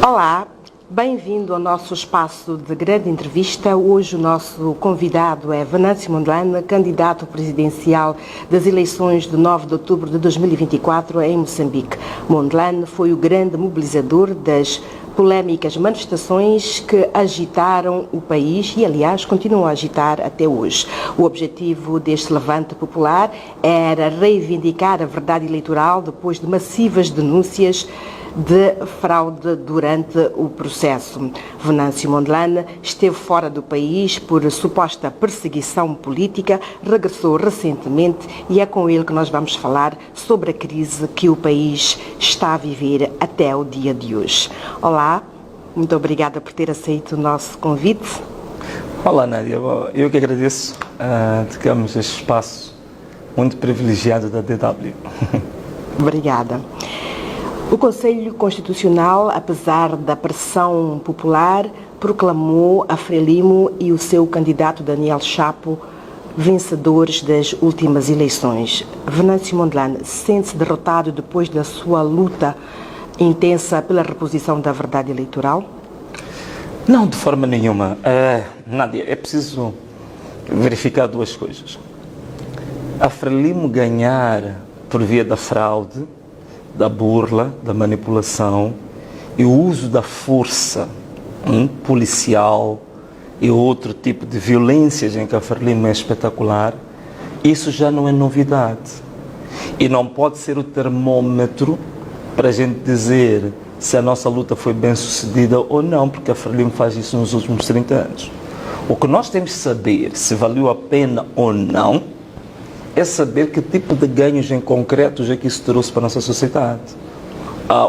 Olá, bem-vindo ao nosso espaço de grande entrevista. Hoje o nosso convidado é Venâncio Mondlane, candidato presidencial das eleições de 9 de outubro de 2024 em Moçambique. Mondlane foi o grande mobilizador das polêmicas manifestações que agitaram o país e, aliás, continuam a agitar até hoje. O objetivo deste levante popular era reivindicar a verdade eleitoral depois de massivas denúncias de fraude durante o processo. Venâncio Mondlane esteve fora do país por suposta perseguição política, regressou recentemente e é com ele que nós vamos falar sobre a crise que o país está a viver até o dia de hoje. Olá, muito obrigada por ter aceito o nosso convite. Olá, Nádia. Eu que agradeço. Temos este espaço muito privilegiado da DW. Obrigada. O Conselho Constitucional, apesar da pressão popular, proclamou a Frelimo e o seu candidato Daniel Chapo vencedores das últimas eleições. Venâncio Mondlane sente-se derrotado depois da sua luta intensa pela reposição da verdade eleitoral? Não, de forma nenhuma. Nádia, é preciso verificar duas coisas. A Frelimo ganhar por via da fraude, da burla, da manipulação e o uso da força policial e outro tipo de violências em que a Frelimo é espetacular, isso já não é novidade. E não pode ser o termômetro para a gente dizer se a nossa luta foi bem sucedida ou não, porque a Frelimo faz isso nos últimos 30 anos. O que nós temos de saber se valeu a pena ou não é saber que tipo de ganhos em concretos é que isso trouxe para a nossa sociedade.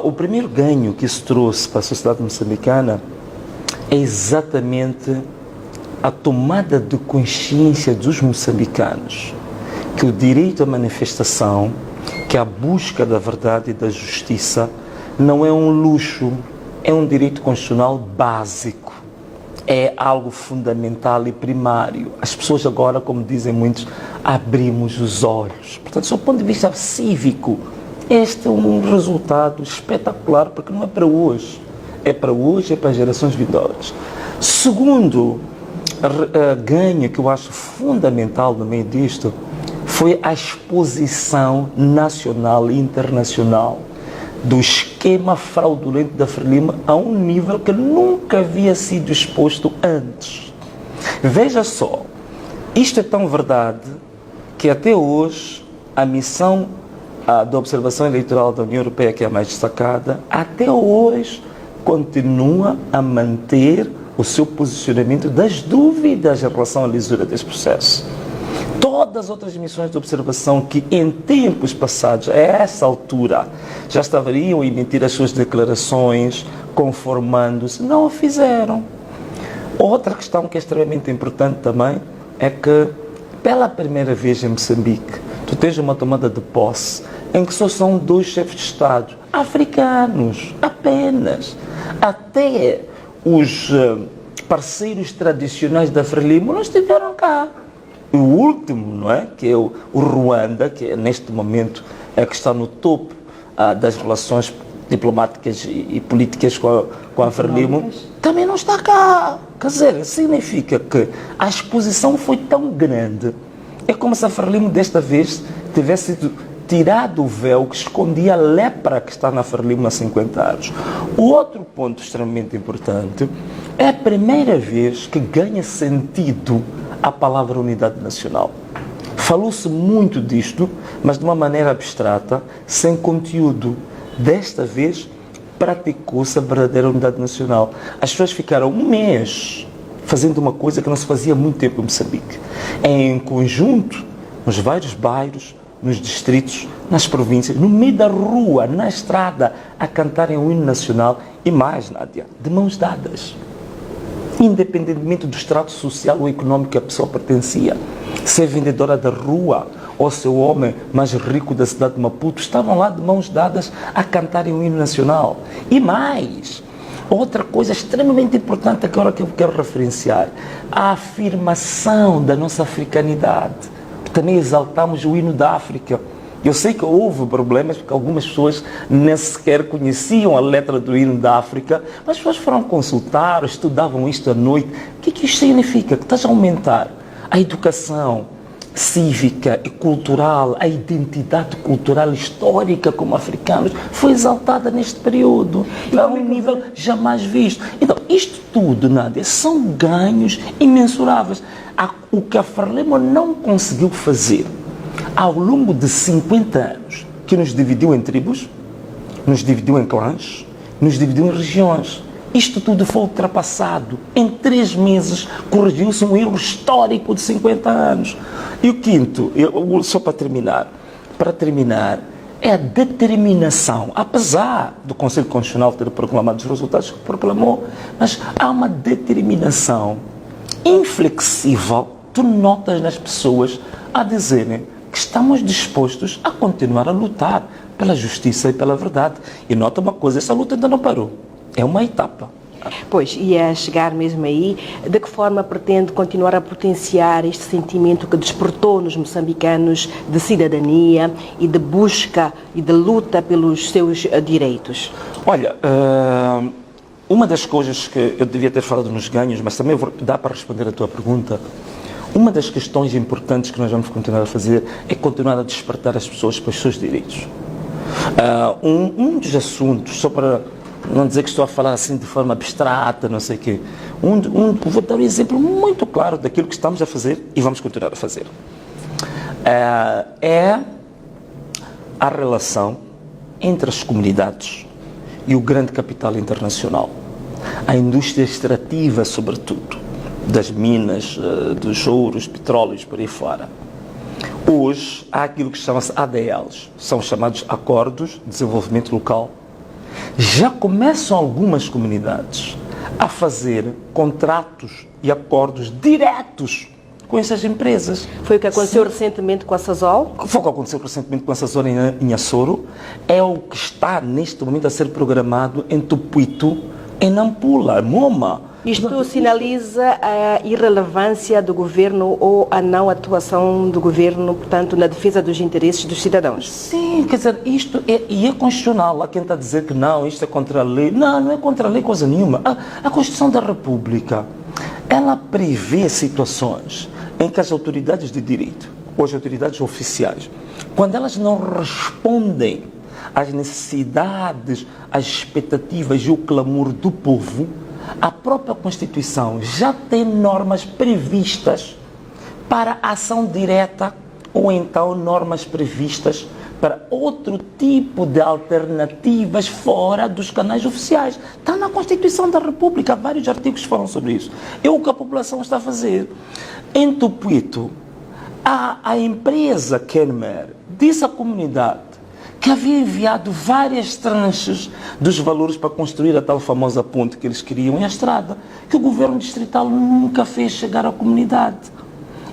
O primeiro ganho que isso trouxe para a sociedade moçambicana é exatamente a tomada de consciência dos moçambicanos que o direito à manifestação, que a busca da verdade e da justiça não é um luxo, é um direito constitucional básico. É algo fundamental e primário. As pessoas agora, como dizem muitos, abrimos os olhos. Portanto, do ponto de vista cívico, este é um resultado espetacular, porque não é para hoje. É para hoje, é para as gerações vindouras. Segundo ganho que eu acho fundamental no meio disto foi a exposição nacional e internacional do esquema fraudulento da Frelimo a um nível que nunca havia sido exposto antes. Veja só, isto é tão verdade que até hoje a missão da observação eleitoral da União Europeia, que é a mais destacada, até hoje continua a manter o seu posicionamento das dúvidas em relação à lisura desse processo. Todas as outras missões de observação que em tempos passados, a essa altura, já estariam a emitir as suas declarações, conformando-se, não o fizeram. Outra questão que é extremamente importante também é que, pela primeira vez em Moçambique, tu tens uma tomada de posse em que só são 2 chefes de Estado africanos, apenas. Até os parceiros tradicionais da Frelimo não estiveram cá. O último, não é? Que é o Ruanda, que neste momento é que está no topo das relações diplomáticas e políticas com a Frelimo, também não está cá. Quer dizer, significa que a exposição foi tão grande. É como se a Frelimo desta vez tivesse tirado o véu que escondia a lepra que está na Frelimo há 50 anos. O outro ponto extremamente importante é a primeira vez que ganha sentido a palavra unidade nacional. Falou-se muito disto, mas de uma maneira abstrata, sem conteúdo. Desta vez, praticou-se a verdadeira unidade nacional. As pessoas ficaram um mês fazendo uma coisa que não se fazia há muito tempo em Moçambique. Em conjunto, nos vários bairros, nos distritos, nas províncias, no meio da rua, na estrada, a cantarem o hino nacional e mais, Nádia, de mãos dadas. Independentemente do extrato social ou econômico que a pessoa pertencia. Ser vendedora da rua ou ser o homem mais rico da cidade de Maputo, estavam lá de mãos dadas a cantarem o hino nacional. E mais, outra coisa extremamente importante agora que eu quero referenciar, a afirmação da nossa africanidade. Também exaltamos o hino da África, Eu sei que houve problemas porque algumas pessoas nem sequer conheciam a letra do hino da África, mas as pessoas foram consultar, estudavam isto à noite. O que isto significa? Que estás a aumentar a educação cívica e cultural, a identidade cultural histórica como africanos, foi exaltada neste período, a um nível jamais visto. Então, isto tudo, Nádia, são ganhos imensuráveis. O que a Frelimo não conseguiu fazer ao longo de 50 anos, que nos dividiu em tribos, nos dividiu em clãs, nos dividiu em regiões. Isto tudo foi ultrapassado. Em 3 meses corrigiu-se um erro histórico de 50 anos. E o quinto, só para terminar, é a determinação, apesar do Conselho Constitucional ter proclamado os resultados que proclamou, mas há uma determinação inflexível, tu notas nas pessoas a dizerem que estamos dispostos a continuar a lutar pela justiça e pela verdade. E nota uma coisa, essa luta ainda não parou. É uma etapa. Pois, ia chegar mesmo aí. De que forma pretende continuar a potenciar este sentimento que despertou nos moçambicanos de cidadania e de busca e de luta pelos seus direitos? Olha, uma das coisas que eu devia ter falado nos ganhos, mas também dá para responder a tua pergunta. Uma das questões importantes que nós vamos continuar a fazer é continuar a despertar as pessoas para os seus direitos. Um dos assuntos, só para não dizer que estou a falar assim de forma abstrata, não sei o quê, vou dar um exemplo muito claro daquilo que estamos a fazer e vamos continuar a fazer. É a relação entre as comunidades e o grande capital internacional. A indústria extrativa, sobretudo, das minas, dos ouros, petróleos, por aí fora. Hoje, há aquilo que chama-se ADLs, são chamados Acordos de Desenvolvimento Local. Já começam algumas comunidades a fazer contratos e acordos diretos com essas empresas. Foi o que aconteceu recentemente com a Sasol? Foi o que aconteceu recentemente com a Sasol em Açoro. É o que está neste momento a ser programado em Tupuito, em Nampula, Moma. Isto sinaliza a irrelevância do governo ou a não atuação do governo, portanto, na defesa dos interesses dos cidadãos. Sim, quer dizer, isto é constitucional. Há quem está a dizer que não, isto é contra a lei. Não, não é contra a lei coisa nenhuma. A Constituição da República, ela prevê situações em que as autoridades de direito, ou as autoridades oficiais, quando elas não respondem às necessidades, às expectativas e o clamor do povo, a própria Constituição já tem normas previstas para ação direta ou então normas previstas para outro tipo de alternativas fora dos canais oficiais. Está na Constituição da República, vários artigos falam sobre isso. É o que a população está a fazer. Em Tupuito, a empresa Kenmer disse à comunidade que havia enviado várias tranches dos valores para construir a tal famosa ponte que eles queriam e a estrada, que o governo distrital nunca fez chegar à comunidade.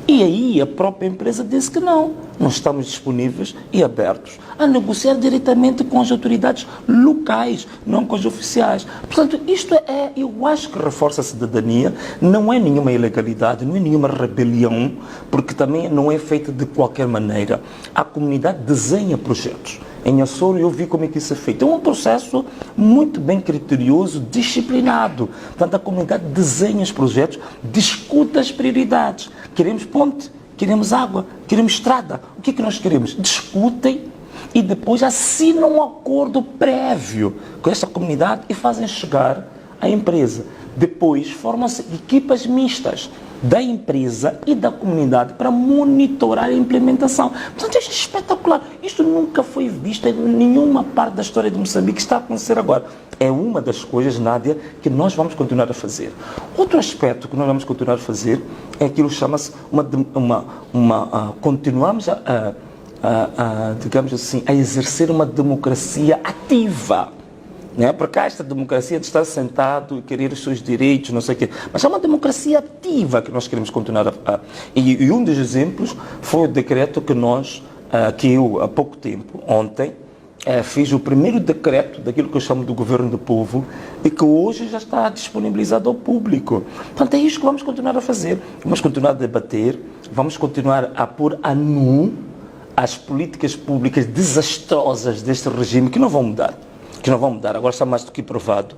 E aí a própria empresa disse que não estamos disponíveis e abertos a negociar diretamente com as autoridades locais, não com as oficiais. Portanto, isto eu acho que reforça a cidadania, não é nenhuma ilegalidade, não é nenhuma rebelião, porque também não é feita de qualquer maneira. A comunidade desenha projetos. Em Açoro eu vi como é que isso é feito. É um processo muito bem criterioso, disciplinado. Portanto, a comunidade desenha os projetos, discute as prioridades. Queremos ponte, queremos água, queremos estrada. O que é que nós queremos? Discutem e depois assinam um acordo prévio com essa comunidade e fazem chegar à empresa. Depois formam-se equipas mistas da empresa e da comunidade para monitorar a implementação. Portanto, isto é espetacular. Isto nunca foi visto em nenhuma parte da história de Moçambique, está a acontecer agora. É uma das coisas, Nádia, que nós vamos continuar a fazer. Outro aspecto que nós vamos continuar a fazer é aquilo que chama-se continuamos digamos assim, a exercer uma democracia ativa. Né? Porque há esta democracia de estar sentado e querer os seus direitos, não sei o quê. Mas há uma democracia ativa que nós queremos continuar E um dos exemplos foi o decreto que eu, há pouco tempo, ontem, fiz o primeiro decreto daquilo que eu chamo do governo do povo e que hoje já está disponibilizado ao público. Portanto, é isto que vamos continuar a fazer. Vamos continuar a debater, vamos continuar a pôr a nu às políticas públicas desastrosas deste regime que não vão mudar. Agora está mais do que provado.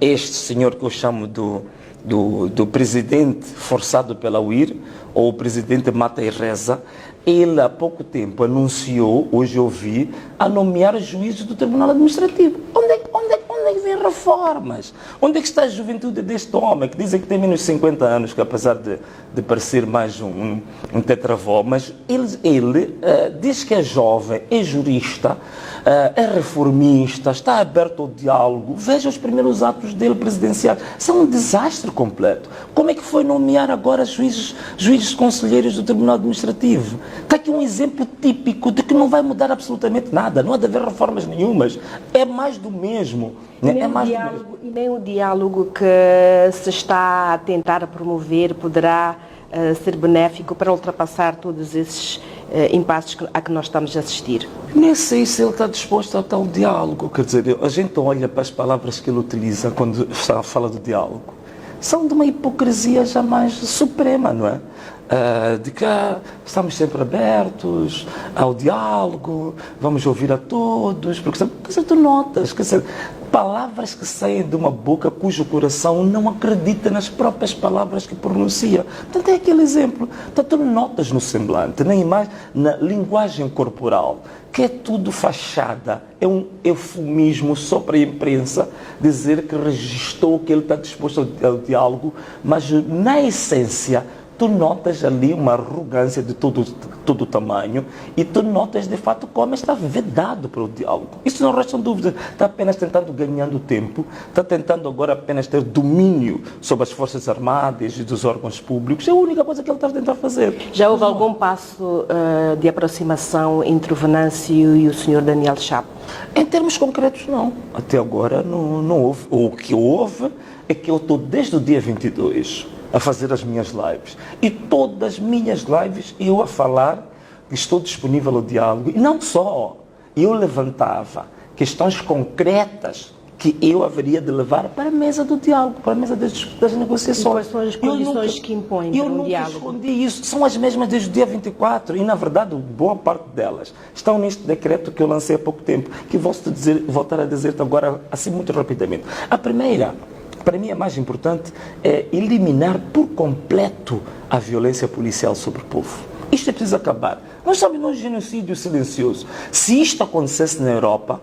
Este senhor que eu chamo do presidente forçado pela UIR, ou o presidente Mata e Reza, ele há pouco tempo anunciou, hoje eu vi, a nomear juízes do Tribunal Administrativo. Onde é que vem reformas? Onde é que está a juventude deste homem, que dizem que tem menos de 50 anos, que apesar de parecer mais um tetravó, mas ele diz que é jovem, é jurista, é reformista, está aberto ao diálogo. Veja os primeiros atos dele presidenciais. São um desastre completo. Como é que foi nomear agora juízes conselheiros do Tribunal Administrativo? Está aqui um exemplo típico de que não vai mudar absolutamente nada. Não há de haver reformas nenhumas. É mais do mesmo. E nem o diálogo que se está a tentar promover poderá ser benéfico para ultrapassar todos esses impasses a que nós estamos a assistir. Nem sei se ele está disposto a tal diálogo. Quer dizer, a gente olha para as palavras que ele utiliza quando fala do diálogo. São de uma hipocrisia jamais suprema, não é? De que estamos sempre abertos ao diálogo, vamos ouvir a todos, porque tu notas, quer dizer, palavras que saem de uma boca cujo coração não acredita nas próprias palavras que pronuncia. Portanto, é aquele exemplo. Portanto, tu notas no semblante, na imagem, na linguagem corporal, que é tudo fachada, é um eufemismo só para a imprensa dizer que registou que ele está disposto ao diálogo, mas na essência tu notas ali uma arrogância de todo o tamanho e tu notas de fato como está vedado para o diálogo. Isso não resta dúvida. Está apenas tentando ganhando tempo, está tentando agora apenas ter domínio sobre as Forças Armadas e dos órgãos públicos. É a única coisa que ele está a tentar fazer. Já houve algum passo de aproximação entre o Venâncio e o Sr. Daniel Chapo? Em termos concretos, não. Até agora não houve. O que houve é que eu estou desde o dia 22 a fazer as minhas lives. E todas as minhas lives eu a falar que estou disponível ao diálogo. E não só. Eu levantava questões concretas que eu haveria de levar para a mesa do diálogo, para a mesa das negociações. E quais são as condições que impõem para um diálogo? Eu nunca escondi isso. São as mesmas desde o dia 24 e, na verdade, boa parte delas estão neste decreto que eu lancei há pouco tempo, que voltar a dizer-te agora, assim, muito rapidamente. A primeira, para mim, a mais importante é eliminar por completo a violência policial sobre o povo. Isto é preciso acabar. Nós estamos num genocídio silencioso. Se isto acontecesse na Europa,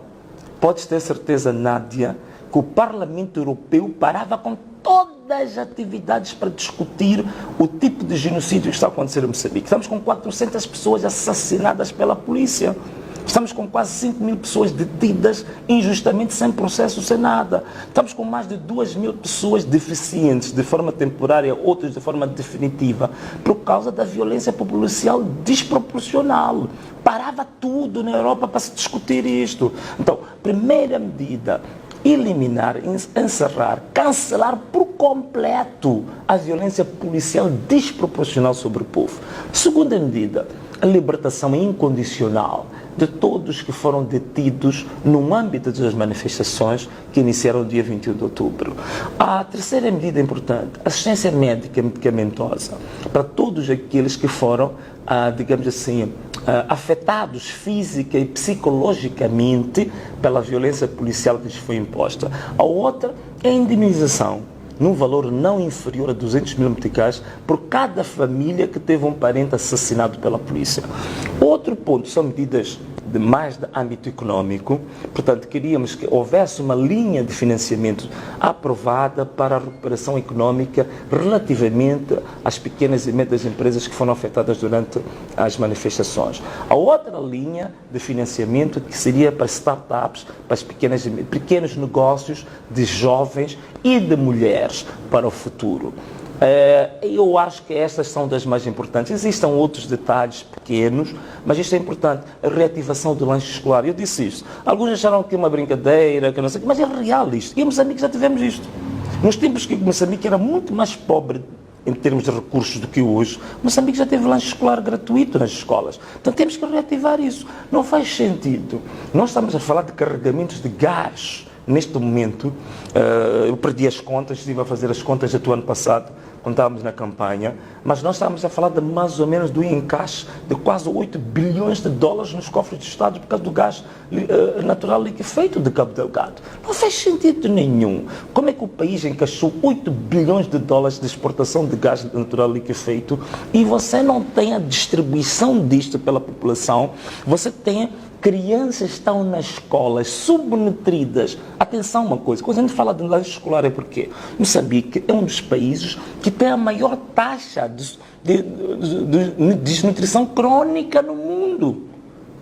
podes ter certeza, Nádia, que o Parlamento Europeu parava com todas as atividades para discutir o tipo de genocídio que está a acontecer em Moçambique. Estamos com 400 pessoas assassinadas pela polícia. Estamos com quase 5.000 pessoas detidas injustamente, sem processo, sem nada. Estamos com mais de 2.000 pessoas deficientes de forma temporária, outras de forma definitiva, por causa da violência policial desproporcional. Parava tudo na Europa para se discutir isto. Então, primeira medida, eliminar, encerrar, cancelar por completo a violência policial desproporcional sobre o povo. Segunda medida, a libertação incondicional de todos que foram detidos no âmbito das manifestações que iniciaram no dia 21 de outubro. A terceira medida importante, assistência médica medicamentosa para todos aqueles que foram, digamos assim, afetados física e psicologicamente pela violência policial que lhes foi imposta. A outra é a indemnização, num valor não inferior a 200 mil meticais por cada família que teve um parente assassinado pela polícia. Outro ponto são medidas mais de âmbito econômico. Portanto, queríamos que houvesse uma linha de financiamento aprovada para a recuperação econômica relativamente às pequenas e médias empresas que foram afetadas durante as manifestações. A outra linha de financiamento que seria para startups, para os pequenos negócios de jovens e de mulheres para o futuro. Eu acho que estas são das mais importantes. Existem outros detalhes pequenos, mas isto é importante. A reativação do lanche escolar. Eu disse isto. Alguns acharam que é uma brincadeira, que não sei, mas é real isto. E em Moçambique já tivemos isto. Nos tempos que Moçambique era muito mais pobre em termos de recursos do que hoje, Moçambique já teve lanche escolar gratuito nas escolas. Então temos que reativar isso. Não faz sentido. Nós estamos a falar de carregamentos de gás. Neste momento, eu perdi as contas, estive a fazer as contas do ano passado, quando estávamos na campanha, mas nós estávamos a falar de mais ou menos do encaixe de quase 8 bilhões de dólares nos cofres do Estado por causa do gás natural liquefeito de Cabo Delgado. Não faz sentido nenhum. Como é que o país encaixou 8 bilhões de dólares de exportação de gás natural liquefeito e você não tem a distribuição disto pela população? Você tem crianças que estão nas escolas subnutridas. Atenção uma coisa, quando a gente fala de lanche escolar é porque Moçambique é um dos países que tem a maior taxa de desnutrição crônica no mundo.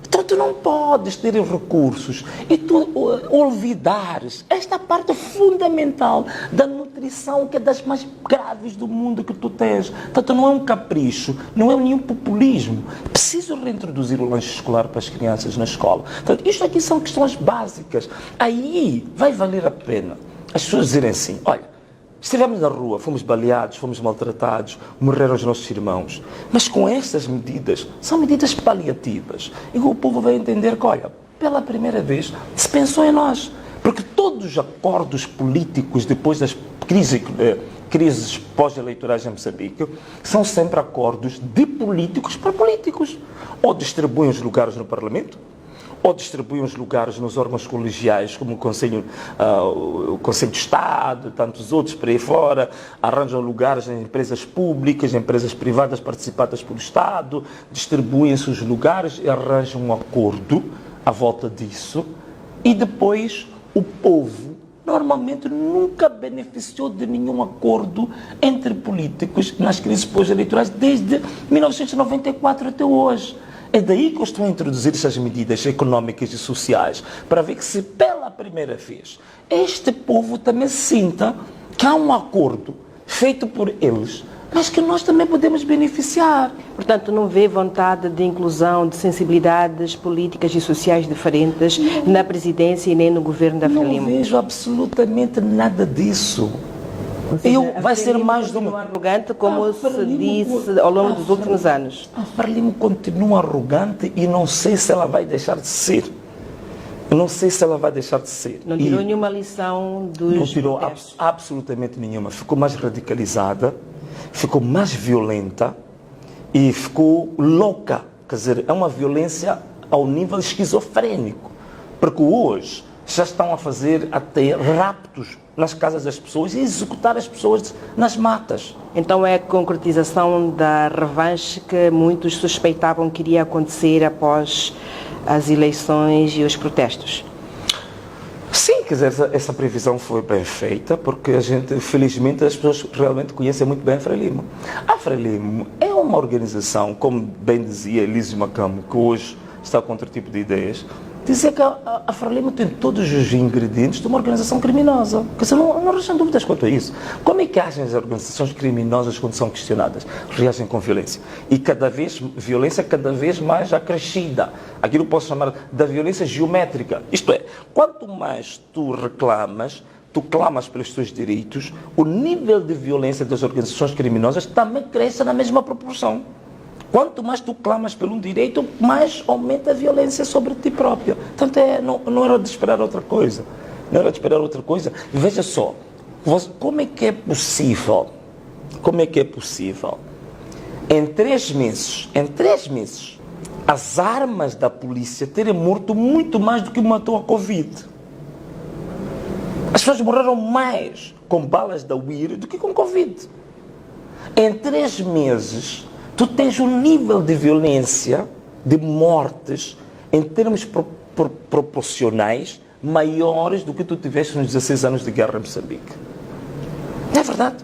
Então tu não podes ter recursos e tu olvidares esta parte fundamental da nutrição, que é das mais graves do mundo que tu tens. Portanto, não é um capricho, não é nenhum populismo. Preciso reintroduzir o lanche escolar para as crianças na escola. Portanto, isto aqui são questões básicas. Aí vai valer a pena as pessoas dizerem assim, olha, estivemos na rua, fomos baleados, fomos maltratados, morreram os nossos irmãos. Mas com estas medidas, são medidas paliativas. E o povo vai entender que, olha, pela primeira vez se pensou em nós. Porque todos os acordos políticos depois das crises pós-eleitorais em Moçambique são sempre acordos de políticos para políticos. Ou distribuem os lugares no Parlamento, ou distribuem os lugares nos órgãos colegiais, como o Conselho de Estado, tantos outros por aí fora, arranjam lugares em empresas públicas, em empresas privadas participadas pelo Estado, distribuem-se os lugares e arranjam um acordo à volta disso, e depois o povo normalmente nunca beneficiou de nenhum acordo entre políticos nas crises pós-eleitorais desde 1994 até hoje. É daí que eu estou a introduzir essas medidas económicas e sociais, para ver que se pela primeira vez este povo também sinta que há um acordo feito por eles, mas que nós também podemos beneficiar. Portanto, não vê vontade de inclusão de sensibilidades políticas e sociais diferentes na presidência e nem no governo da Frelimo? Não vejo absolutamente nada disso. Vai ser mais de uma arrogante, como se disse ao longo dos últimos anos. A Frelimo continua arrogante e não sei se ela vai deixar de ser. Eu não sei se ela vai deixar de ser. Não tirou nenhuma lição dos Não tirou absolutamente nenhuma. Ficou mais radicalizada, ficou mais violenta e ficou louca. Quer dizer, é uma violência ao nível esquizofrénico. Porque hoje já estão a fazer até raptos nas casas das pessoas e executar as pessoas nas matas. Então é a concretização da revanche que muitos suspeitavam que iria acontecer após as eleições e os protestos? Sim, quer dizer, essa previsão foi bem feita, porque felizmente, as pessoas realmente conhecem muito bem a Frelimo. A Frelimo é uma organização, como bem dizia Elísio Macamo, que hoje está com outro tipo de ideias, dizer que a Frelimo tem todos os ingredientes de uma organização criminosa. Quer dizer, não restam dúvidas quanto a isso. Como é que agem as organizações criminosas quando são questionadas? Reagem com violência. E violência cada vez mais acrescida. Aquilo posso chamar da violência geométrica. Isto é, quanto mais tu clamas pelos teus direitos, o nível de violência das organizações criminosas também cresce na mesma proporção. Quanto mais tu clamas pelo direito, mais aumenta a violência sobre ti próprio. Portanto, não era de esperar outra coisa. Não era de esperar outra coisa. E veja só, como é que é possível? Como é que é possível? Em 3 meses, as armas da polícia terem morto muito mais do que matou a Covid. As pessoas morreram mais com balas da UIR do que com Covid. Em 3 meses, tu tens um nível de violência, de mortes, em termos proporcionais, maiores do que tu tiveste nos 16 anos de guerra em Moçambique. Não é verdade?